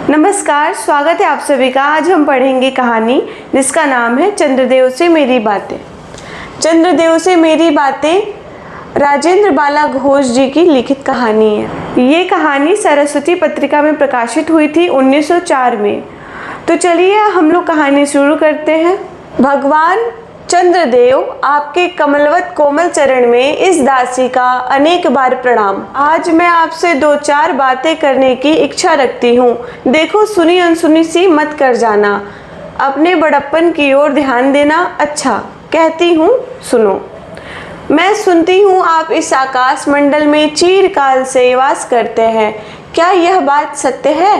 नमस्कार, स्वागत है आप सभी का। आज हम पढ़ेंगे कहानी जिसका नाम है चंद्रदेव से मेरी बातें। चंद्रदेव से मेरी बातें राजेंद्र बाला घोष जी की लिखित कहानी है। ये कहानी सरस्वती पत्रिका में प्रकाशित हुई थी 1904 में। तो चलिए हम लोग कहानी शुरू करते हैं। भगवान चंद्रदेव, आपके कमलवत कोमल चरण में इस दासी का अनेक बार प्रणाम। आज मैं आपसे 2-4 बातें करने की इच्छा रखती हूँ। देखो, सुनी अनसुनी सी मत कर जाना। अपने बड़प्पन की ओर ध्यान देना। अच्छा, कहती हूँ, सुनो। मैं सुनती हूँ आप इस आकाश मंडल में चिरकाल से वास करते हैं। क्या यह बात सत्य है?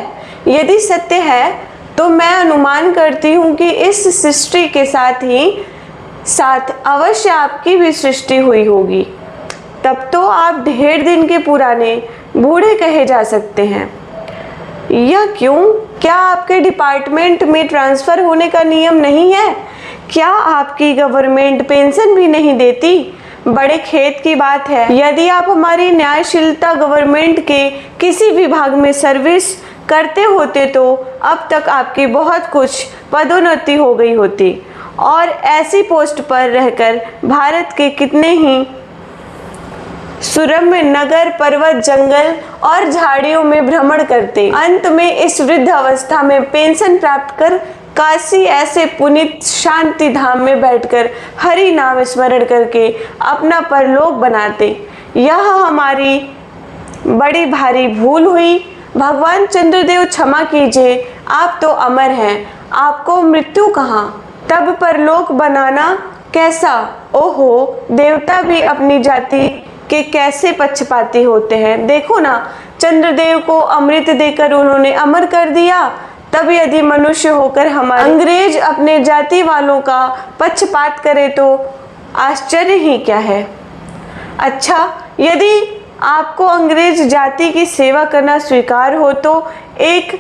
यदि सत्य है तो मैं अनुमान करती हूँ कि इस सृष्टि के साथ अवश्य आपकी भी सृष्टि हुई होगी। तब तो आप ढेर दिन के पुराने बूढ़े कहे जा सकते हैं। यह क्यों? क्या आपके डिपार्टमेंट में ट्रांसफ़र होने का नियम नहीं है? क्या आपकी गवर्नमेंट पेंशन भी नहीं देती? बड़े खेद की बात है। यदि आप हमारी न्यायशीलता गवर्नमेंट के किसी विभाग में सर्विस करते होते तो अब तक आपकी बहुत कुछ पदोन्नति हो गई होती और ऐसी पोस्ट पर रहकर भारत के कितने ही सुरम्य नगर, पर्वत, जंगल और झाड़ियों में भ्रमण करते। अंत में इस वृद्ध अवस्था में पेंशन प्राप्त कर काशी ऐसे पुनीत शांति धाम में बैठकर हरि नाम स्मरण करके अपना परलोक बनाते। यह हमारी बड़ी भारी भूल हुई। भगवान चंद्रदेव, क्षमा कीजिए। आप तो अमर हैं, आपको मृत्यु कहाँ? तब परलोक बनाना कैसा? ओहो, देवता भी अपनी जाति के कैसे पक्षपाती होते हैं। देखो ना, चंद्रदेव को अमृत देकर उन्होंने अमर कर दिया। तब यदि मनुष्य होकर हमारे अंग्रेज अपने जाति वालों का पक्षपात करे तो आश्चर्य ही क्या है। अच्छा, यदि आपको अंग्रेज जाति की सेवा करना स्वीकार हो तो एक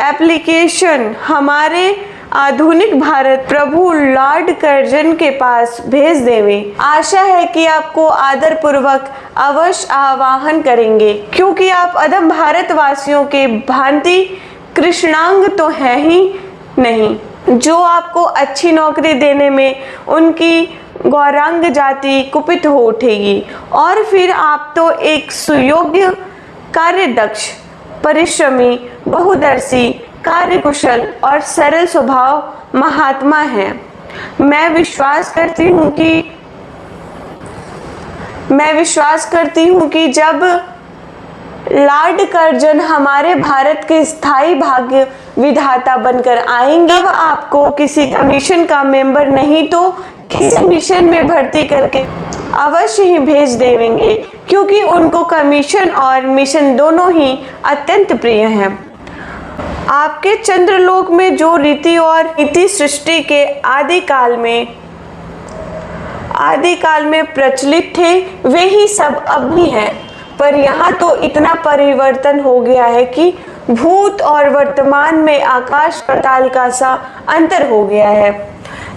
एप्लीकेशन हमारे आधुनिक भारत प्रभु लॉर्ड कर्जन के पास भेज देवें। आशा है कि आपको आदर पूर्वक अवश्य आह्वान करेंगे, क्योंकि आप अदम भारतवासियों के भांति कृष्णांग तो है ही नहीं जो आपको अच्छी नौकरी देने में उनकी गौरांग जाति कुपित हो उठेगी। और फिर आप तो एक सुयोग्य, कार्यदक्ष, परिश्रमी, बहुदर्शी, कार्यकुशल और सरल स्वभाव महात्मा हैं। मैं विश्वास करती हूँ कि जब लॉर्ड कर्जन हमारे भारत के स्थायी भाग्य विधाता बनकर आएंगे, तब आपको किसी कमीशन का मेंबर नहीं तो किसी मिशन में भर्ती करके अवश्य ही भेज देंगे, क्योंकि उनको कमीशन और मिशन दोनों ही अत्यंत प्रिय हैं। आपके चंद्रलोक में जो रीति और नीति सृष्टि के आदिकाल में प्रचलित थे, वे ही सब अब भी हैं। पर यहाँ तो इतना परिवर्तन हो गया है कि भूत और वर्तमान में आकाश पाताल का सा अंतर हो गया है।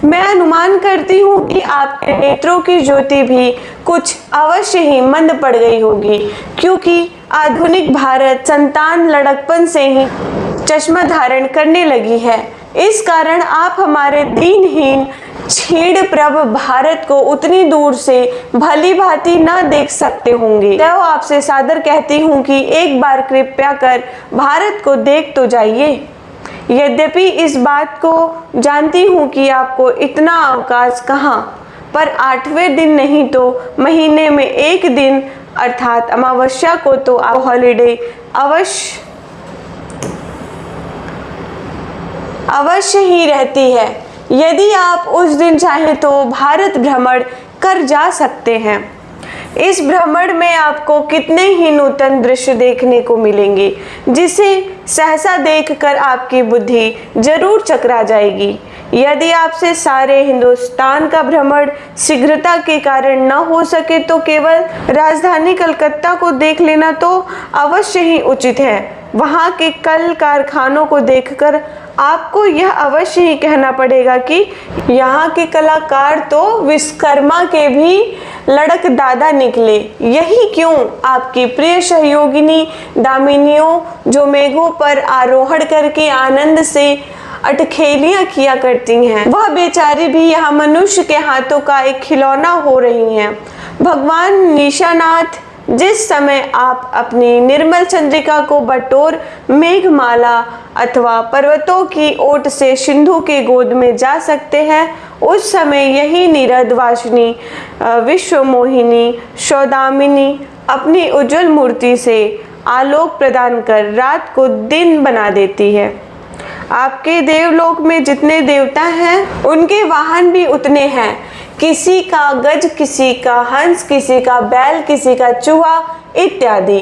मैं अनुमान करती हूँ कि आपके नेत्रों की ज्योति भी कुछ अवश्य ही मंद पड़ गई होगी, क्योंकि आधुनिक भारत संतान लड़कपन से ही चश्मा धारण करने लगी है। इस कारण आप हमारे दीनहीन छीड़ प्रभ भारत को उतनी दूर से भली भांति न देख सकते होंगे। तो आपसे सादर कहती हूँ कि एक बार कृपया कर भारत को देख तो जाइए। यद्यपि इस बात को जानती हूँ कि आपको इतना अवकाश कहाँ, पर 8वें दिन नहीं तो महीने में एक दिन अर्थात अमावस्या को तो आप हॉलिडे अवश्य ही रहती है। यदि आप उस दिन चाहें तो भारत भ्रमण कर जा सकते हैं। इस भ्रमण में आपको कितने ही नूतन दृश्य देखने को मिलेंगे, जिसे सहसा देखकर आपकी बुद्धि जरूर चकरा जाएगी। यदि आपसे सारे हिंदुस्तान का भ्रमण शीघ्रता के कारण न हो सके तो केवल राजधानी कलकत्ता को देख लेना तो अवश्य ही उचित है। वहाँ के कल कारखानों को देखकर आपको यह अवश्य ही कहना पड़ेगा कि यहाँ के कलाकार तो विश्वकर्मा के भी लड़क दादा निकले। यही क्यों आपकी प्रिय सहयोगिनी दामिनियों जो मेघों पर आरोहण करके आनंद से अटखेलियां किया करती हैं, वह बेचारी भी यहाँ मनुष्य के हाथों का एक खिलौना हो रही हैं। भगवान निशानाथ, जिस समय आप अपनी निर्मल चंद्रिका को बटोर मेघमाला अथवा पर्वतों की ओट से सिंधु के गोद में जा सकते हैं, उस समय यही निरद वासिनी विश्वमोहिनी सौदामिनी अपनी उज्जवल मूर्ति से आलोक प्रदान कर रात को दिन बना देती है। आपके देवलोक में जितने देवता हैं उनके वाहन भी उतने हैं। किसी का गज, किसी का हंस, किसी का बैल, किसी का चूहा इत्यादि।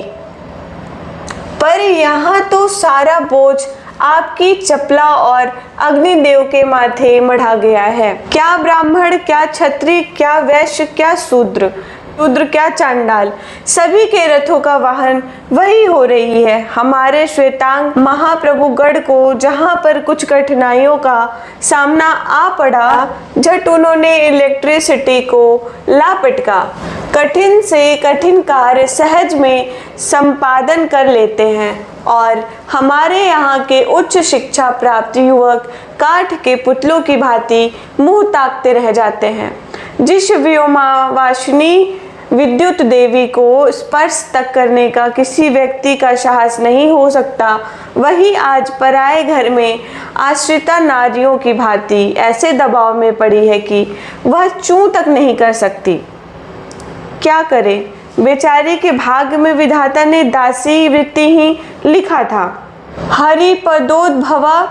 पर यहाँ तो सारा बोझ आपकी चपला और अग्निदेव के माथे मढ़ा गया है। क्या ब्राह्मण, क्या क्षत्रिय, क्या वैश्य, क्या शूद्र क्या चांडाल, सभी के रथों का वाहन वही हो रही है। हमारे श्वेतांग महाप्रभु गढ़ को जहाँ पर कुछ कठिनाइयों का सामना आ पड़ा, झट उन्होंने इलेक्ट्रिसिटी को लापटका। कठिन से कठिन कार्य सहज में संपादन कर लेते हैं और हमारे यहाँ के उच्च शिक्षा प्राप्त युवक काठ के पुतलों की भांति मुंह ताकते रह जाते हैं। जिस व्योमावासिनी विद्युत देवी को स्पर्श तक करने का किसी व्यक्ति का साहस नहीं हो सकता, वही आज पराए घर में आश्रिता नारियों की भांति ऐसे दबाव में पड़ी है कि वह चूं तक नहीं कर सकती। क्या करे, बेचारी के भाग्य में विधाता ने दासी वृत्ति ही लिखा था। हरिपदोद्भवा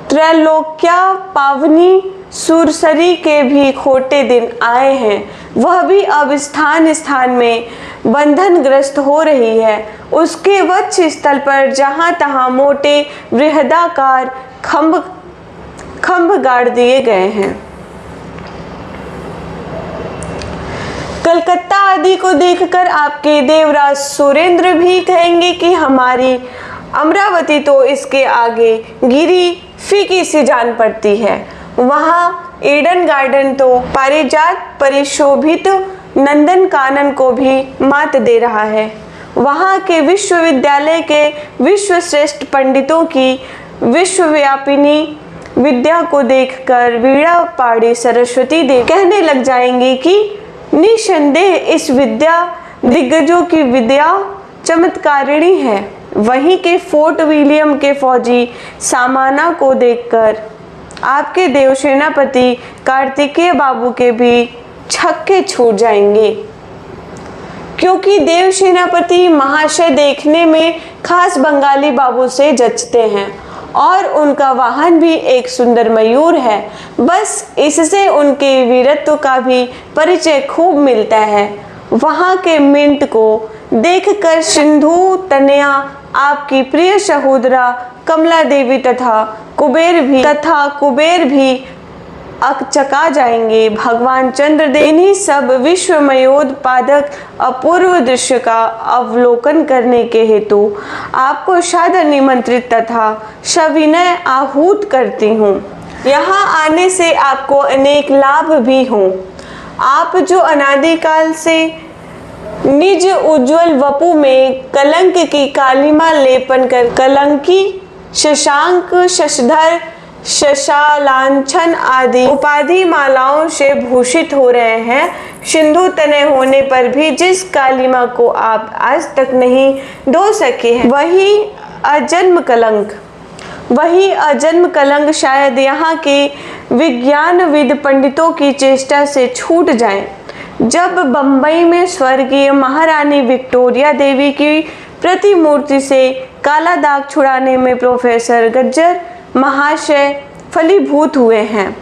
त्रैलोक्या पावनी सुरसरी के भी खोटे दिन आए हैं। वह भी अब स्थान स्थान में बंधनग्रस्त हो रही है। उसके वक्ष स्थल पर जहाँ तहाँ मोटे बृहदाकार खंभ गाड़ दिए गए हैं। कलकत्ता आदि को देखकर आपके देवराज सुरेंद्र भी कहेंगे कि हमारी अमरावती तो इसके आगे गिरी फीकी सी जान पड़ती है। वहाँ ईडन गार्डन तो पारिजात परिशोभित नंदन कानन को भी मात दे रहा है। वहाँ के विश्वविद्यालय के विश्वश्रेष्ठ पंडितों की विश्वव्यापिनी विद्या को देखकर वीणा पाड़ी सरस्वती देवी कहने लग जाएंगी कि निसंदेह इस विद्या दिग्गजों की विद्या चमत्कारिणी है। वहीं के फोर्ट विलियम के फौजी सामाना को देखकर आपके देव सेनापति कार्तिकेय बाबू के भी छक्के छूट जाएंगे, क्योंकि देव सेनापति महाशय देखने में खास बंगाली बाबू से जचते हैं और उनका वाहन भी एक सुंदर मयूर है। बस इससे उनके वीरत्व का भी परिचय खूब मिलता है। वहाँ के मिंट को देखकर सिंधु तनया आपकी प्रिय सहोदरा कमला देवी तथा कुबेर भी अकचका जाएंगे। भगवान चंद्रदेव इन्हीं सब विश्वमयोत्पादक अपूर्व दृश्य का अवलोकन करने के हेतु आपको सादर निमंत्रित तथा सविनय आहूत करती हूँ। यहाँ आने से आपको अनेक लाभ भी हों। आप जो अनादिकाल से निज उज्जवल वपु में कलंक की कालिमा लेपन कर कलंकी, शशांक, शशधर, शशालांछन आदि उपाधि मालाओं से भूषित हो रहे हैं, सिंधु तनय होने पर भी जिस कालिमा को आप आज तक नहीं धो सके हैं, वही अजन्म कलंक शायद यहाँ के विज्ञानविद पंडितों की चेष्टा से छूट जाए। जब बंबई में स्वर्गीय महारानी विक्टोरिया देवी की प्रतिमूर्ति से काला दाग छुड़ाने में प्रोफेसर गज्जर महाशय फलीभूत हुए हैं,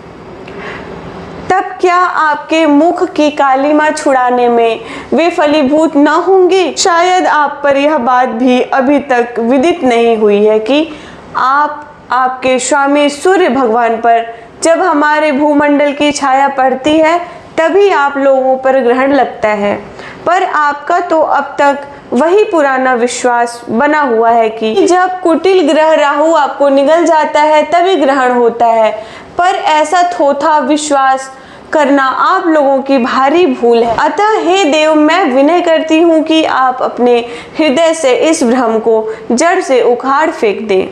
तब क्या आपके मुख की कालिमा छुड़ाने में वे फलीभूत न होंगे? शायद आप पर यह बात भी अभी तक विदित नहीं हुई है कि आपके स्वामी सूर्य भगवान पर जब हमारे भूमंडल की छाया पड़ती है तभी आप लोगों पर ग्रहण लगता है। पर आपका तो अब तक वही पुराना विश्वास बना हुआ है कि जब कुटिल ग्रह राहु आपको निगल जाता है तभी ग्रहण होता है, पर ऐसा थोथा विश्वास करना आप लोगों की भारी भूल है। अतः हे देव, मैं विनय करती हूँ कि आप अपने हृदय से इस भ्रम को जड़ से उखाड़ फेंक दें।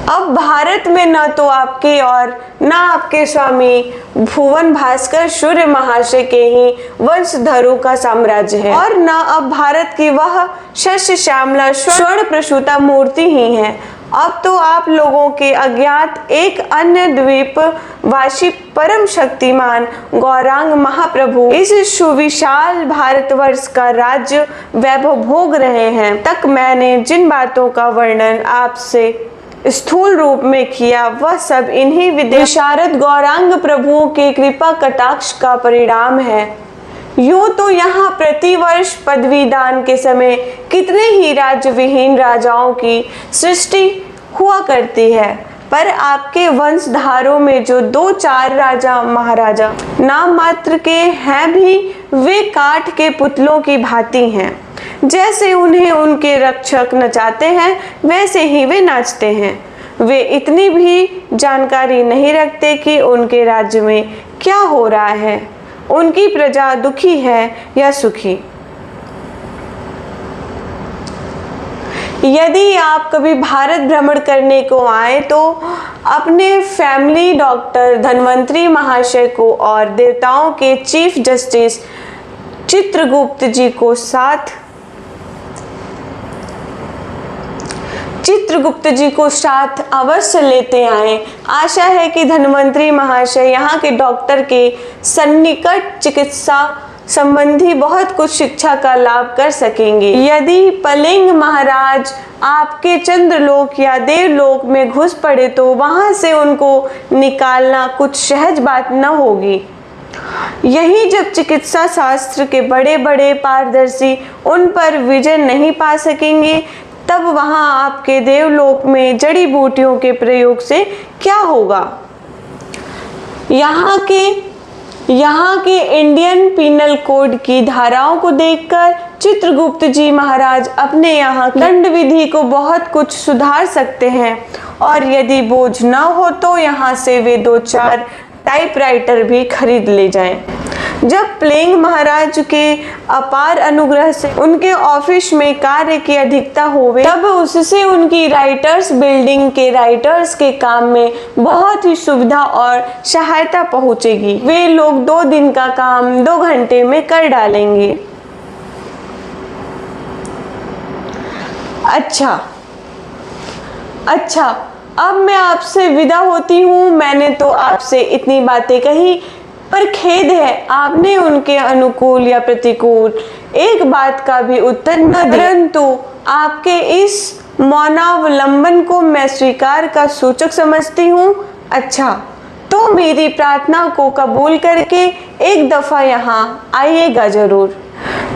अब भारत में न तो आपके और न आपके स्वामी भुवन भास्कर सूर्य महाशय के ही वंशधरों का साम्राज्य है, और न अब भारत की वह शस्य श्यामला स्वर्ण प्रसूता मूर्ति ही है। अब तो आप लोगों के अज्ञात एक अन्य द्वीप वासी परम शक्तिमान गौरांग महाप्रभु इस सुविशाल भारतवर्ष का राज्य वैभव भोग रहे हैं। तक मैंने जिन बातों का वर्णन आपसे स्थूल रूप में किया, वह सब इन्हीं विशारद गौरांग प्रभुओं के कृपा कटाक्ष का परिणाम है। यूं तो यहाँ प्रतिवर्ष पदवी दान के समय कितने ही राज्य विहीन राजाओं की सृष्टि हुआ करती है, पर आपके वंशधारों में जो 2-4 राजा महाराजा नाम मात्र के हैं भी वे काठ के पुतलों की भांति हैं। जैसे उन्हें उनके रक्षक नचाते हैं वैसे ही वे नाचते हैं। वे इतनी भी जानकारी नहीं रखते कि उनके राज्य में क्या हो रहा है, उनकी प्रजा दुखी है या सुखी। यदि आप कभी भारत भ्रमण करने को आए तो अपने फैमिली डॉक्टर धन्वंतरी महाशय को और देवताओं के चीफ जस्टिस चित्रगुप्त जी को साथ अवश्य लेते आएं। आशा है कि धन्वंतरी महाशय यहाँ के डॉक्टर के सन्निकट चिकित्सा संबंधी बहुत कुछ शिक्षा का लाभ कर सकेंगे। यदि पलिंग महाराज आपके चंद्रलोक या देवलोक में घुस पड़े तो वहां से उनको निकालना कुछ सहज बात न होगी। यही जब चिकित्सा शास्त्र के बड़े बड़े पारदर्शी उन पर विजय नहीं पा सकेंगे, तब वहां आपके देवलोक में जड़ी बूटियों के प्रयोग से क्या होगा। यहाँ के इंडियन पीनल कोड की धाराओं को देखकर चित्रगुप्त जी महाराज अपने यहाँ दंड विधि को बहुत कुछ सुधार सकते हैं, और यदि बोझ न हो तो यहाँ से वे 2-4 टाइपराइटर भी खरीद ले जाएं। जब प्लेंग महाराज के अपार अनुग्रह से उनके ऑफिस में कार्य की अधिकता होवे, तब उससे उनकी राइटर्स बिल्डिंग के राइटर्स के काम में बहुत ही सुविधा और सहायता पहुंचेगी। वे लोग 2 दिन का काम 2 घंटे में कर डालेंगे। अच्छा, अब मैं आपसे विदा होती हूँ। मैंने तो आपसे इतनी बातें कही, पर खेद है आपने उनके अनुकूल या प्रतिकूल एक बात का भी उत्तर न दिया। परंतु आपके इस मौनावलंबन को मैं स्वीकार का सूचक समझती हूँ। अच्छा, तो मेरी प्रार्थना को कबूल करके एक दफा यहाँ आइएगा जरूर।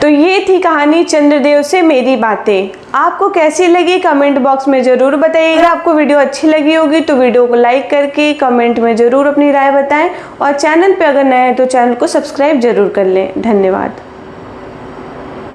तो ये थी कहानी चंद्रदेव से मेरी बातें। आपको कैसी लगी कमेंट बॉक्स में जरूर बताइएगा। अगर आपको वीडियो अच्छी लगी होगी तो वीडियो को लाइक करके कमेंट में जरूर अपनी राय बताएं, और चैनल पे अगर नए हैं तो चैनल को सब्सक्राइब जरूर कर लें। धन्यवाद।